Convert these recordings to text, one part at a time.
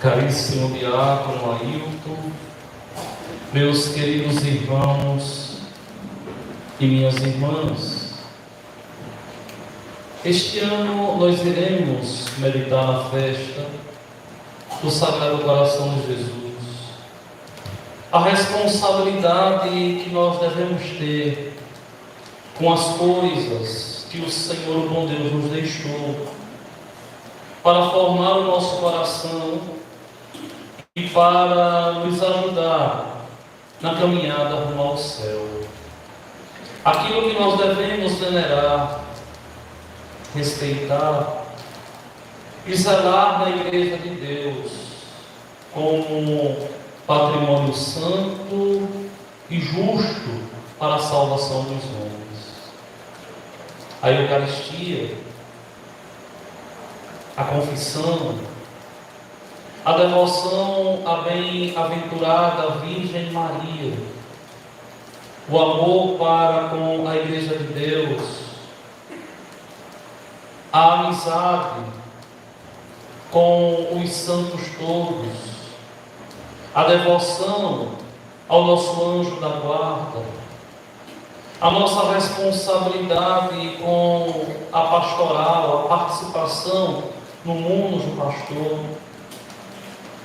Caríssimo diácono Ailton, meus queridos irmãos e minhas irmãs, este ano nós iremos meditar na festa do Sagrado Coração de Jesus. A responsabilidade que nós devemos ter com as coisas que o Senhor, o bom Deus, nos deixou para formar o nosso coração e para nos ajudar na caminhada rumo ao céu. Aquilo que nós devemos venerar, respeitar e zelar na Igreja de Deus como patrimônio santo e justo para a salvação dos homens. A Eucaristia, a confissão, a devoção à bem-aventurada Virgem Maria, o amor para com a Igreja de Deus, a amizade com os santos todos, a devoção ao nosso anjo da guarda, a nossa responsabilidade com a pastoral, a participação no mundo do pastor,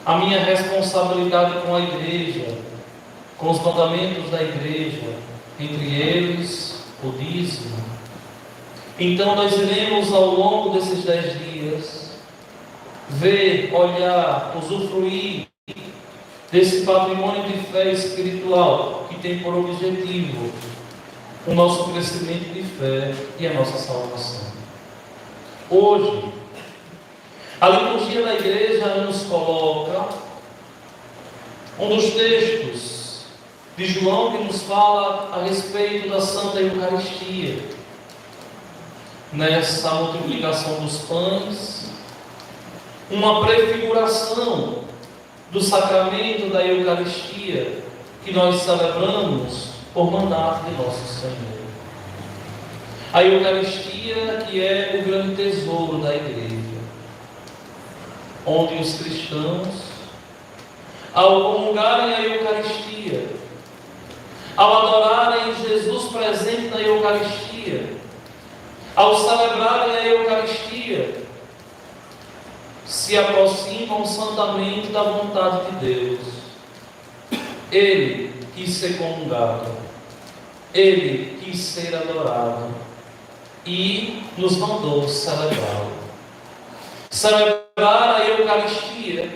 a minha responsabilidade com a igreja, com os mandamentos da igreja, entre eles o dízimo. Então nós iremos ao longo desses 10 dias ver, olhar, usufruir desse patrimônio de fé espiritual que tem por objetivo o nosso crescimento de fé e a nossa salvação. Hoje, a liturgia da igreja nos coloca um dos textos de João que nos fala a respeito da Santa Eucaristia. Nessa multiplicação dos pães, uma prefiguração do sacramento da Eucaristia que nós celebramos por mandato de nosso Senhor. A Eucaristia que é o grande tesouro da igreja, onde os cristãos, ao comungarem a Eucaristia, ao adorarem Jesus presente na Eucaristia, ao celebrarem a Eucaristia, se aproximam santamente da vontade de Deus. Ele quis ser comungado, Ele quis ser adorado e nos mandou celebrá-lo. Celebrar a Eucaristia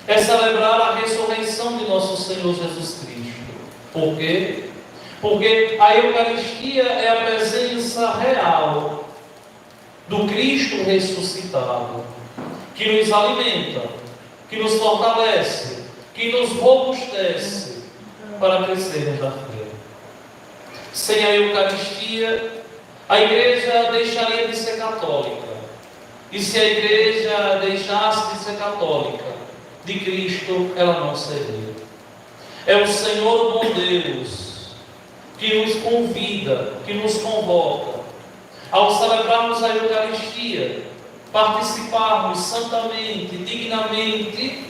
é celebrar a ressurreição de nosso Senhor Jesus Cristo. Por quê? Porque a Eucaristia é a presença real do Cristo ressuscitado, que nos alimenta, que nos fortalece, que nos robustece para crescermos na fé. Sem a Eucaristia, a igreja deixaria de ser católica. E se a igreja deixasse de ser católica, de Cristo ela não seria. É o Senhor bom Deus que nos convida, que nos convoca, ao celebrarmos a Eucaristia, participarmos santamente, dignamente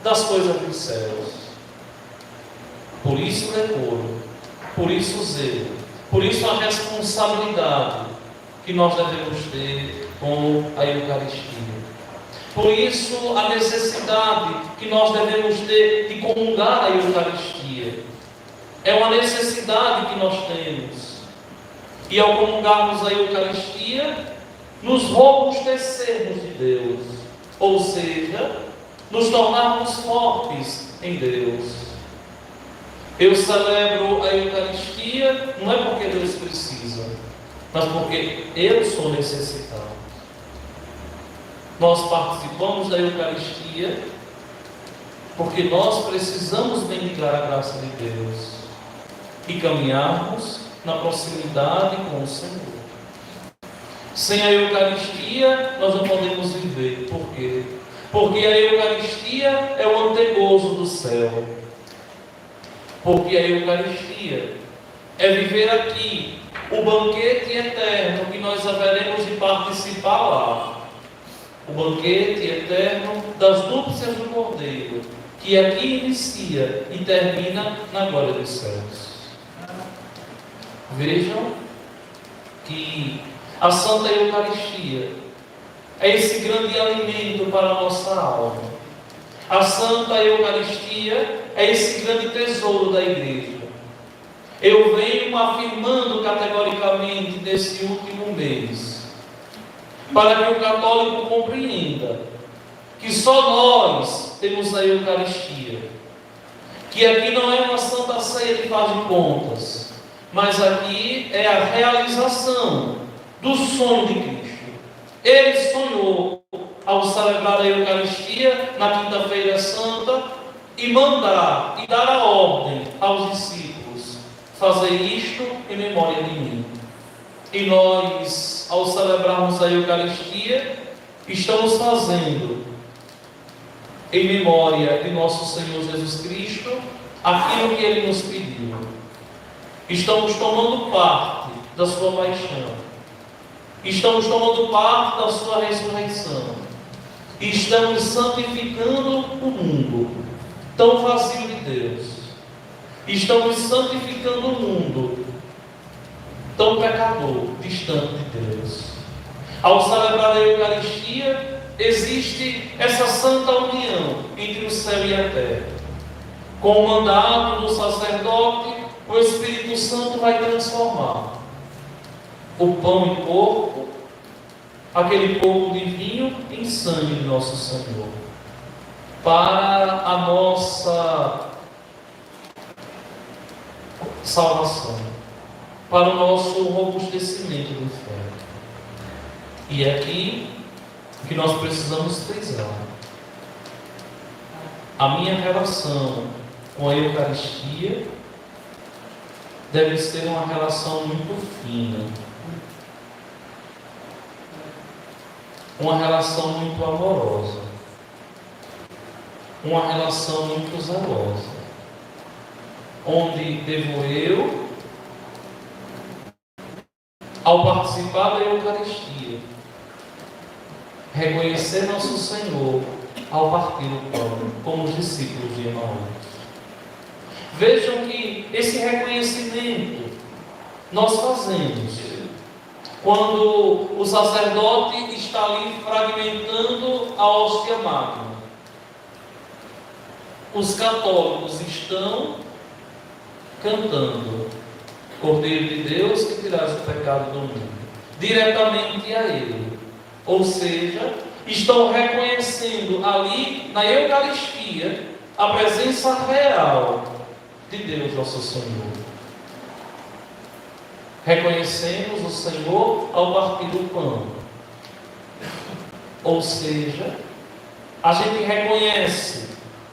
das coisas dos céus. Por isso o decoro, por isso o zelo, por isso a responsabilidade que nós devemos ter com a Eucaristia. Por isso a necessidade que nós devemos ter de comungar a Eucaristia. É uma necessidade que nós temos. E ao comungarmos a Eucaristia, nos robustecermos de Deus, ou seja, nos tornarmos fortes em Deus. Eu celebro a Eucaristia não é porque Deus precisa, mas porque eu sou necessitado. Nós participamos da Eucaristia porque nós precisamos bendigar a graça de Deus e caminharmos na proximidade com o Senhor. Sem a Eucaristia, nós não podemos viver. Por quê? Porque a Eucaristia é o antegozo do céu. Porque a Eucaristia é viver aqui o banquete eterno que nós haveremos de participar lá. o banquete eterno das núpcias do Cordeiro, que aqui inicia e termina na glória dos céus. Vejam que a Santa Eucaristia é esse grande alimento para a nossa alma. A Santa Eucaristia é esse grande tesouro da Igreja. Eu venho afirmando categoricamente nesse último mês, para que o católico compreenda que só nós temos a Eucaristia, que aqui não é uma Santa Ceia que faz de contas, mas aqui é a realização do sonho de Cristo. Ele sonhou ao celebrar a Eucaristia na Quinta-feira Santa e mandar e dar a ordem aos discípulos: fazer isto em memória de mim. E nós, ao celebrarmos a Eucaristia, estamos fazendo em memória de nosso Senhor Jesus Cristo aquilo que Ele nos pediu. Estamos tomando parte da sua paixão. Estamos tomando parte da sua ressurreição. E estamos santificando o mundo tão vazio de Deus. Estamos santificando o mundo tão pecador, distante de Deus. Ao celebrar a Eucaristia, existe essa santa união entre o céu e a terra. Com o mandato do sacerdote, o Espírito Santo vai transformar o pão em corpo, aquele corpo de vinho em sangue de nosso Senhor, para a nossa salvação, para o nosso robustecimento de fé. E é aqui que nós precisamos frisar: a minha relação com a Eucaristia deve ser uma relação muito fina, uma relação muito amorosa, uma relação muito zelosa, onde devo eu, ao participar da Eucaristia, reconhecer nosso Senhor ao partir o pão, como os discípulos de Emaús. Vejam que esse reconhecimento nós fazemos quando o sacerdote está ali fragmentando a hóstia magna. Os católicos estão cantando: Cordeiro de Deus, que tiras o pecado do mundo, diretamente a Ele. Ou seja, estão reconhecendo ali na Eucaristia a presença real de Deus nosso Senhor. Reconhecemos o Senhor ao partir do pão. Ou seja, a gente reconhece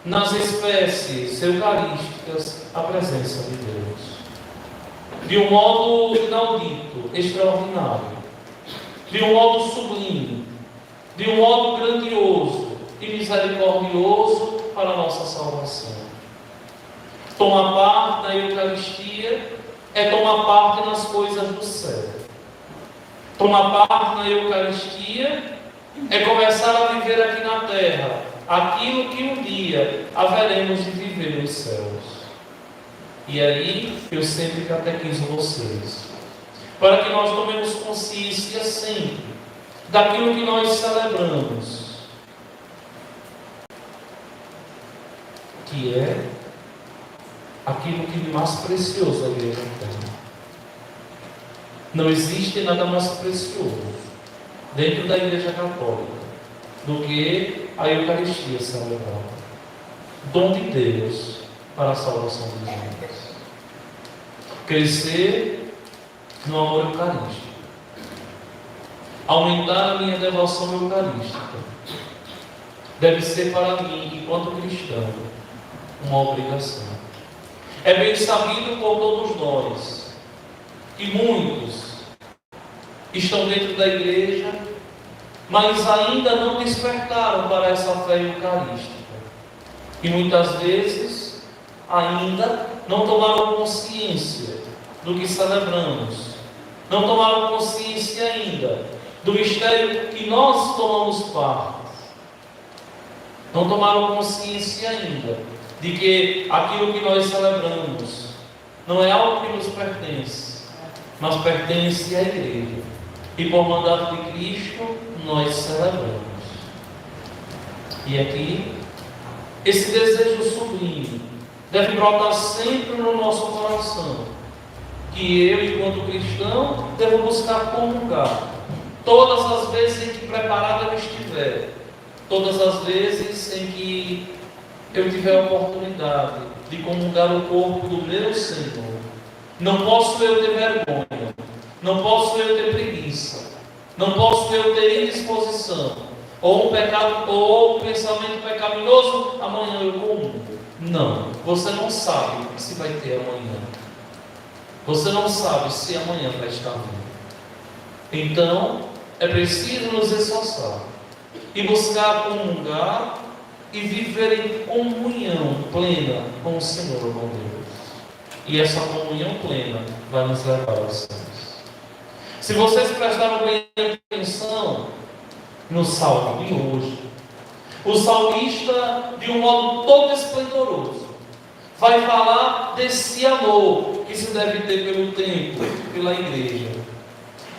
nas espécies eucarísticas a presença de Deus de um modo inaudito, extraordinário, de um modo sublime, de um modo grandioso e misericordioso para a nossa salvação. Tomar parte na Eucaristia é tomar parte nas coisas do céu. Tomar parte na Eucaristia é começar a viver aqui na terra aquilo que um dia haveremos de viver nos céus. E aí eu sempre catequizo vocês, para que nós tomemos consciência sempre daquilo que nós celebramos, que é aquilo que de mais precioso a Igreja tem. Não existe nada mais precioso dentro da Igreja Católica do que a Eucaristia celebrada, dom de Deus para a salvação dos homens. Crescer no amor eucarístico, aumentar a minha devoção eucarística, deve ser para mim, enquanto cristão, uma obrigação. É bem sabido por todos nós que muitos estão dentro da igreja, mas ainda não despertaram para essa fé eucarística. E muitas vezes ainda não tomaram consciência do que celebramos. Não tomaram consciência ainda do mistério que nós tomamos parte. Não tomaram consciência ainda de que aquilo que nós celebramos não é algo que nos pertence, mas pertence à igreja. E por mandato de Cristo, nós celebramos. E aqui, esse desejo sublime deve brotar sempre no nosso coração, que eu, enquanto cristão, devo buscar comungar todas as vezes em que preparado eu estiver, todas as vezes em que eu tiver a oportunidade de comungar o corpo do meu Senhor. Não posso eu ter vergonha, não posso eu ter preguiça, não posso eu ter indisposição, ou um pecado, ou um pensamento pecaminoso, amanhã eu comungo. Não, você não sabe se vai ter amanhã. Você não sabe se amanhã vai estar vivo. Então, é preciso nos esforçar e buscar comungar e viver em comunhão plena com o Senhor, com Deus. E essa comunhão plena vai nos levar aos céus. Se vocês prestaram bem atenção no salmo de hoje, o salmista, de um modo todo esplendoroso, vai falar desse amor que se deve ter pelo templo, pela igreja.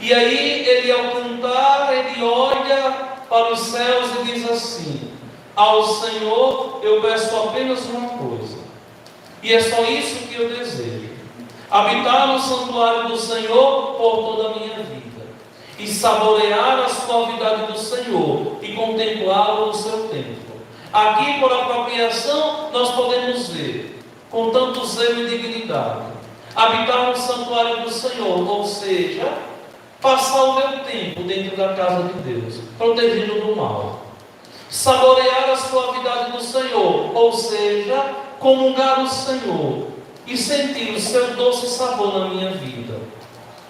E aí ele, ao cantar, ele olha para os céus e diz assim: ao Senhor eu peço apenas uma coisa, e é só isso que eu desejo: habitar no santuário do Senhor por toda a minha vida, e saborear a suavidade do Senhor, e contemplá-lo no seu templo. Aqui, por apropriação, nós podemos ver, com tanto zelo e dignidade, habitar no santuário do Senhor, ou seja, passar o meu tempo dentro da casa de Deus, protegido do mal. Saborear a suavidade do Senhor, ou seja, comungar o Senhor e sentir o seu doce sabor na minha vida,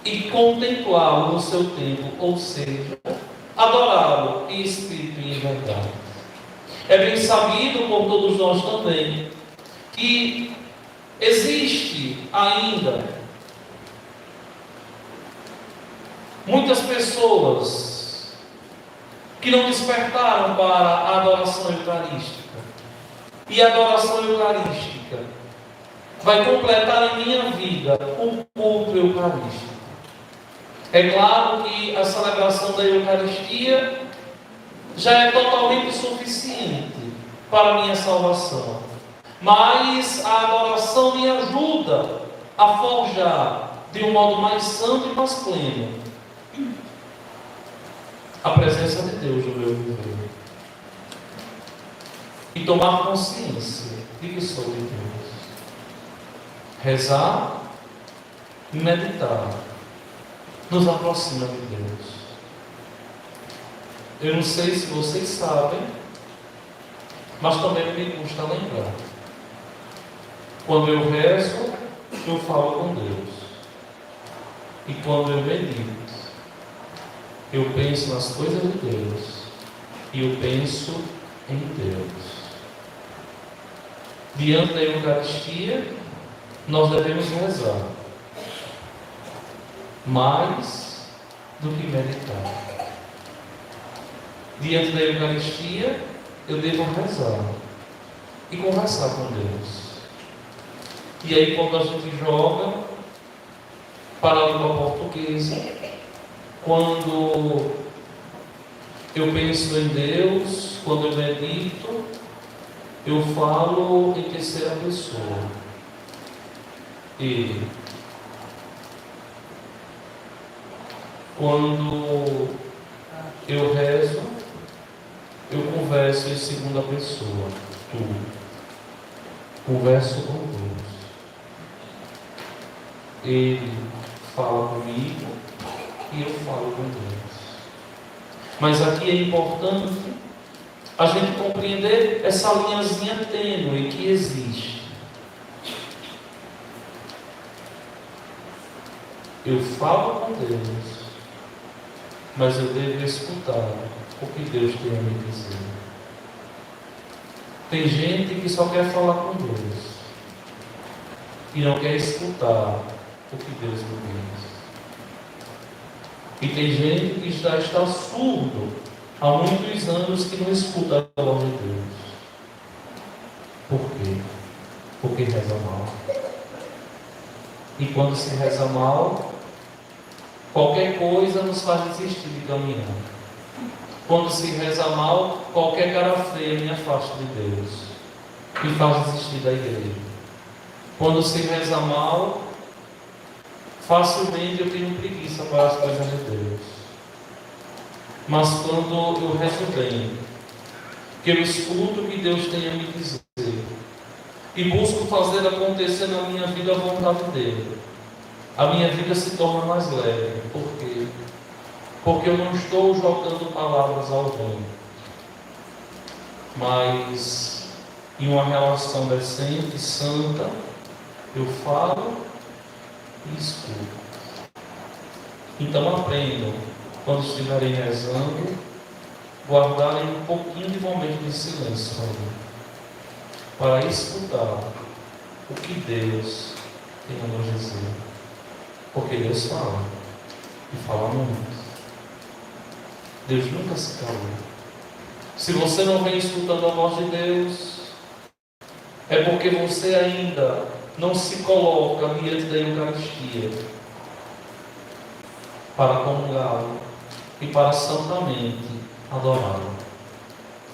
e contemplá-lo no seu templo, ou seja, adorá-lo em espírito e em verdade. É bem sabido por todos nós também que existe ainda muitas pessoas que não despertaram para a adoração eucarística. E a adoração eucarística vai completar em minha vida o culto eucarístico. É claro que a celebração da Eucaristia já é totalmente suficiente para a minha salvação. Mas a adoração me ajuda a forjar de um modo mais santo e mais pleno a presença de Deus no meu viver. E tomar consciência de que sou de Deus. Rezar e meditar nos aproxima de Deus. Eu não sei se vocês sabem, mas também me custa lembrar. Quando eu rezo, eu falo com Deus. E quando eu medito, eu penso nas coisas de Deus. E eu penso em Deus. Diante da Eucaristia, nós devemos rezar mais do que meditar. Diante da Eucaristia, eu devo rezar e conversar com Deus. E aí, quando a gente joga para a língua portuguesa, quando eu penso em Deus, quando eu medito, eu falo em terceira pessoa. Ele. Quando eu rezo, eu converso em segunda pessoa. Tu. Converso com Deus. Ele fala comigo e eu falo com Deus. Mas aqui é importante a gente compreender essa linhazinha tênue que existe. Eu falo com Deus, mas eu devo escutar o que Deus tem a me dizer. Tem gente que só quer falar com Deus e não quer escutar o que Deus me diz. E tem gente que já está surdo há muitos anos que não escuta a voz de Deus. Por quê? Porque reza mal. E quando se reza mal, qualquer coisa nos faz desistir de caminhar. Quando se reza mal, qualquer cara feia me afasta de Deus e faz desistir da igreja. Quando se reza mal, facilmente eu tenho preguiça para as coisas de Deus. Mas quando eu rezo bem, que eu escuto o que Deus tem a me dizer e busco fazer acontecer na minha vida a vontade dele, a minha vida se torna mais leve. Por quê? Porque eu não estou jogando palavras ao vento, mas em uma relação decente, santa, eu falo e escuto. Então aprendam, quando estiverem rezando, guardarem um pouquinho de momento de silêncio para escutar o que Deus tem a nos dizer. Porque Deus fala, e fala muito. Deus nunca se calou. Se você não vem escutando a voz de Deus, é porque você ainda não se coloca diante da Eucaristia para comungá-lo e para santamente adorá-lo.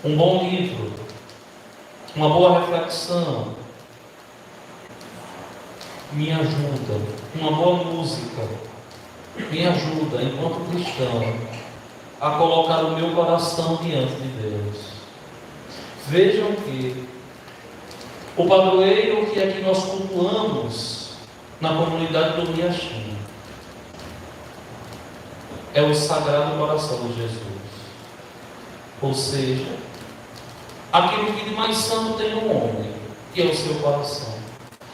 Um bom livro, uma boa reflexão me ajuda, uma boa música me ajuda, enquanto cristão, a colocar o meu coração diante de Deus. Vejam que o padroeiro que aqui nós cultuamos na comunidade do Miachim é o Sagrado Coração de Jesus. Ou seja, aquilo que de mais santo tem no homem, que é o seu coração.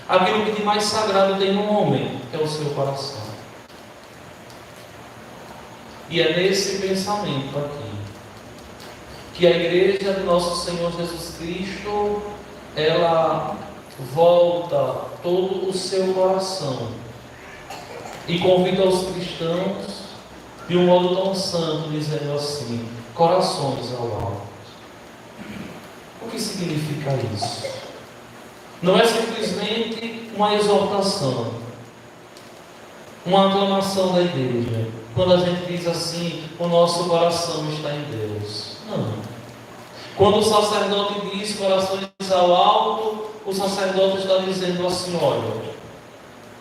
Aquilo que de mais sagrado tem no homem, que é o seu coração. E é nesse pensamento aqui que a igreja de nosso Senhor Jesus Cristo, ela volta todo o seu coração e convida os cristãos de um modo tão santo, dizendo assim: corações ao alto. O que significa isso? Não é simplesmente uma exortação, uma aclamação da igreja, quando a gente diz assim: o nosso coração está em Deus. Não. Quando o sacerdote diz corações ao alto, o sacerdote está dizendo assim: olha,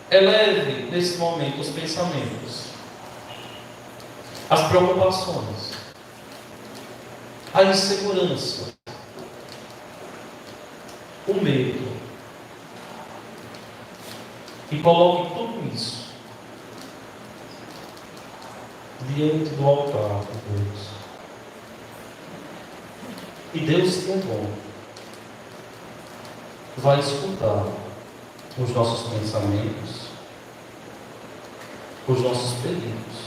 eleve nesse momento os pensamentos, as preocupações, a insegurança, o medo, e coloque tudo isso diante do altar de Deus. E Deus, que é bom, vai escutar os nossos pensamentos, os nossos pedidos,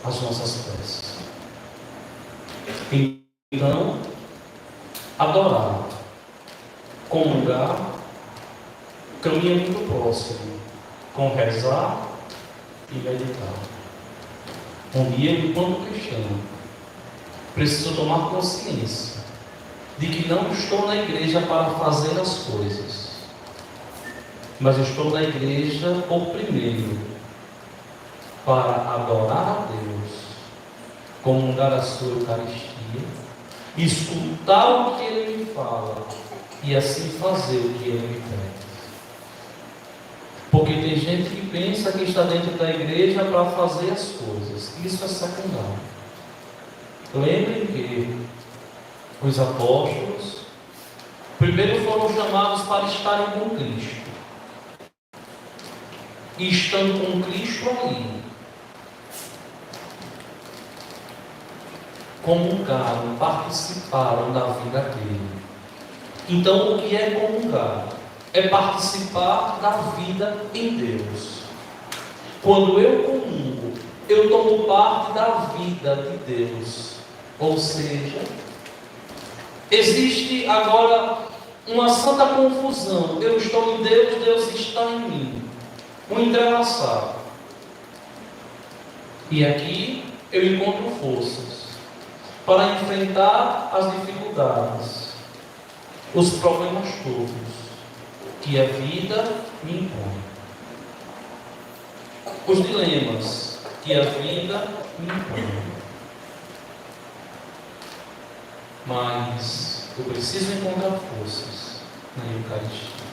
as nossas preces. Então, adorar, comungar, caminha muito próximo com rezar e meditar. Um dia, enquanto cristão, preciso tomar consciência de que não estou na igreja para fazer as coisas, mas estou na igreja por primeiro para adorar a Deus, comungar a sua Eucaristia, escutar o que Ele me fala e assim fazer o que Ele me pede. Porque tem gente que pensa que está dentro da igreja para fazer as coisas. Isso é secundário. Lembrem que os apóstolos primeiro foram chamados para estarem com Cristo. E estando com Cristo ali, comungaram, participaram da vida dele. Então, o que é comungar? É participar da vida em Deus. Quando eu comungo, eu tomo parte da vida de Deus. Ou seja, existe agora uma santa confusão. Eu estou em Deus, Deus está em mim. um entrelaçado. E aqui eu encontro forças para enfrentar as dificuldades, os problemas todos que a vida me impõe, os dilemas que a vida me impõe. Mas eu preciso encontrar forças na Eucaristia.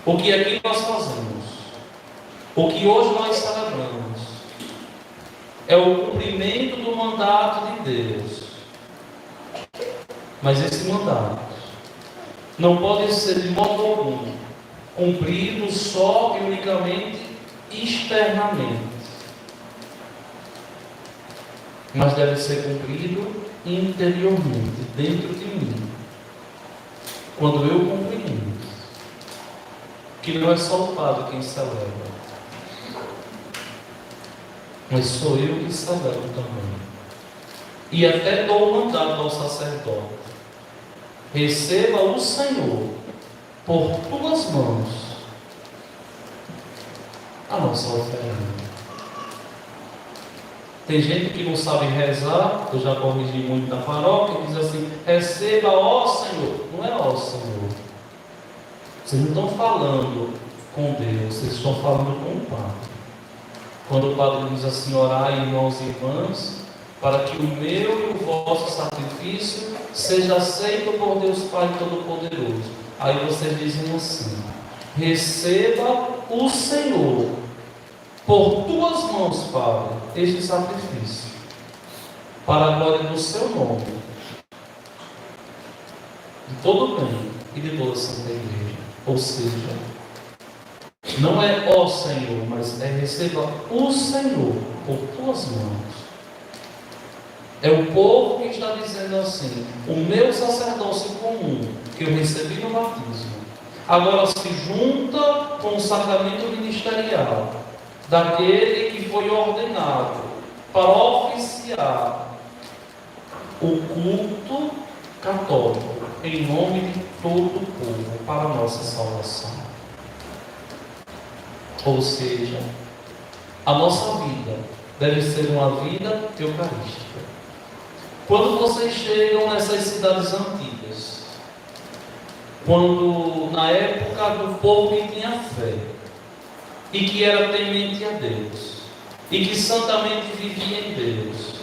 O que aqui nós fazemos, o que hoje nós celebramos, é o cumprimento do mandato de Deus. Mas esse mandato não pode ser de modo algum cumprido só e unicamente externamente, mas deve ser cumprido interiormente, dentro de mim. Quando eu compreendo que não é só o padre quem celebra, mas sou eu que celebro também. E até dou o mandato ao sacerdote: receba o Senhor por tuas mãos a nossa oferenda. Tem gente que não sabe rezar, eu já corrigi muito na paróquia, diz assim: receba, ó Senhor. Não é ó Senhor. Vocês não estão falando com Deus, vocês estão falando com o Padre. Quando o Padre diz assim: orai, irmãos e irmãs, para que o meu e o vosso sacrifício seja aceito por Deus Pai Todo-Poderoso. Aí vocês dizem assim: receba o Senhor por tuas mãos, Padre, este sacrifício, para a glória do seu nome, de todo o bem e de toda a Santa Igreja. Ou seja, não é ó Senhor, mas é receba o Senhor por tuas mãos. É o povo que está dizendo assim: o meu sacerdócio comum, que eu recebi no batismo, agora se junta com o sacramento ministerial daquele que foi ordenado para oficiar o culto católico em nome de todo o povo para a nossa salvação. Ou seja, a nossa vida deve ser uma vida eucarística. Quando vocês chegam nessas cidades antigas, quando na época do povo que tinha fé e que era temente a Deus e que santamente vivia em Deus,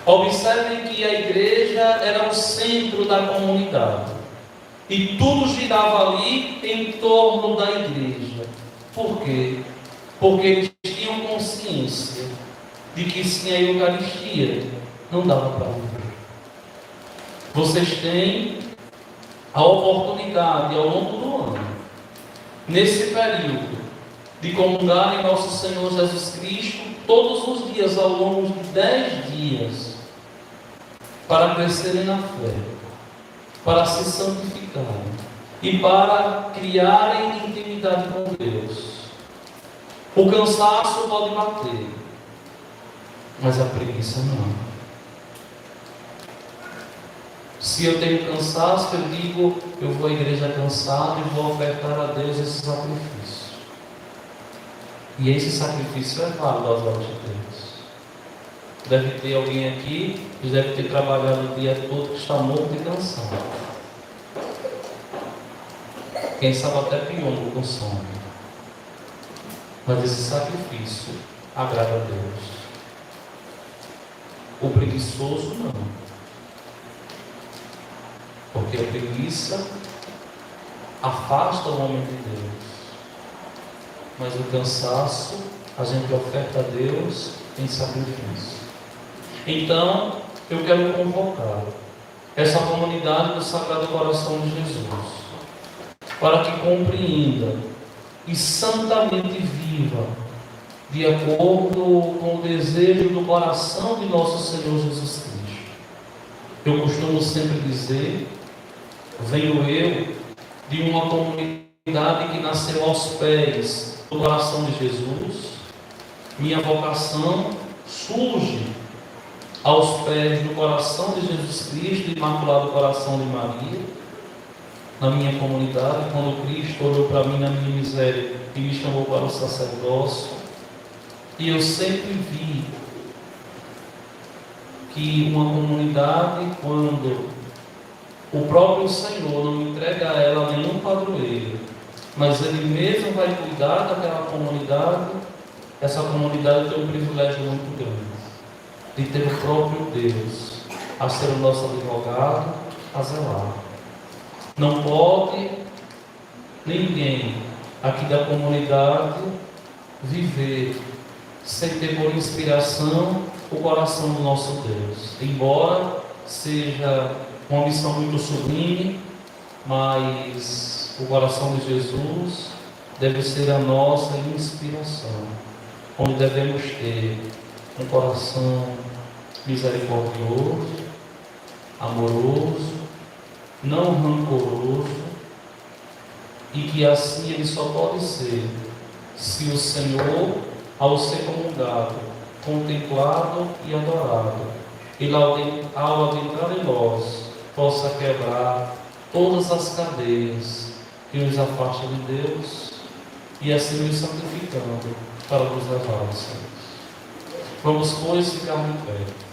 observem que a igreja era o centro da comunidade e tudo girava ali em torno da igreja. Por quê? Porque eles tinham consciência de que sem a Eucaristia não dava para viver. Vocês têm a oportunidade ao longo do ano, nesse período, de comungar em nosso Senhor Jesus Cristo todos os dias ao longo de 10 dias, para crescerem na fé, para se santificarem e para criarem intimidade com Deus. O cansaço pode bater, mas a preguiça não. Se eu tenho cansaço, eu digo: eu vou à igreja cansado e vou ofertar a Deus esse sacrifício. E esse sacrifício é válido aos olhos de Deus. Deve ter alguém aqui que deve ter trabalhado o dia todo, que está morto e cansado. Quem sabe até pior com sono. Mas esse sacrifício agrada a Deus. O preguiçoso não. Porque a preguiça afasta o homem de Deus. Mas o cansaço a gente oferta a Deus em sacrifício. Então, eu quero convocar essa comunidade do Sagrado Coração de Jesus para que compreenda e santamente viva de acordo com o desejo do coração de nosso Senhor Jesus Cristo. Eu costumo sempre dizer: venho eu de uma comunidade que nasceu aos pés do coração de Jesus. Minha vocação surge aos pés do coração de Jesus Cristo, do Imaculado Coração de Maria. Na minha comunidade, quando Cristo olhou para mim na minha miséria e me chamou para o sacerdócio, e eu sempre vi que uma comunidade, quando o próprio Senhor não entrega a ela nenhum padroeiro, mas Ele mesmo vai cuidar daquela comunidade, essa comunidade tem um privilégio muito grande, de ter o próprio Deus a ser o nosso advogado, a zelar. Não pode ninguém aqui da comunidade viver sem ter por inspiração o coração do nosso Deus. Embora seja uma missão muito sublime, mas o coração de Jesus deve ser a nossa inspiração, onde devemos ter um coração misericordioso, amoroso, não rancoroso, e que assim ele só pode ser se o Senhor, ao ser comungado, contemplado e adorado, ele ao adentrar em nós, possa quebrar todas as cadeias que nos afastam de Deus e assim nos santificando para nos levar ao Senhor. Vamos, pois, ficar em pé.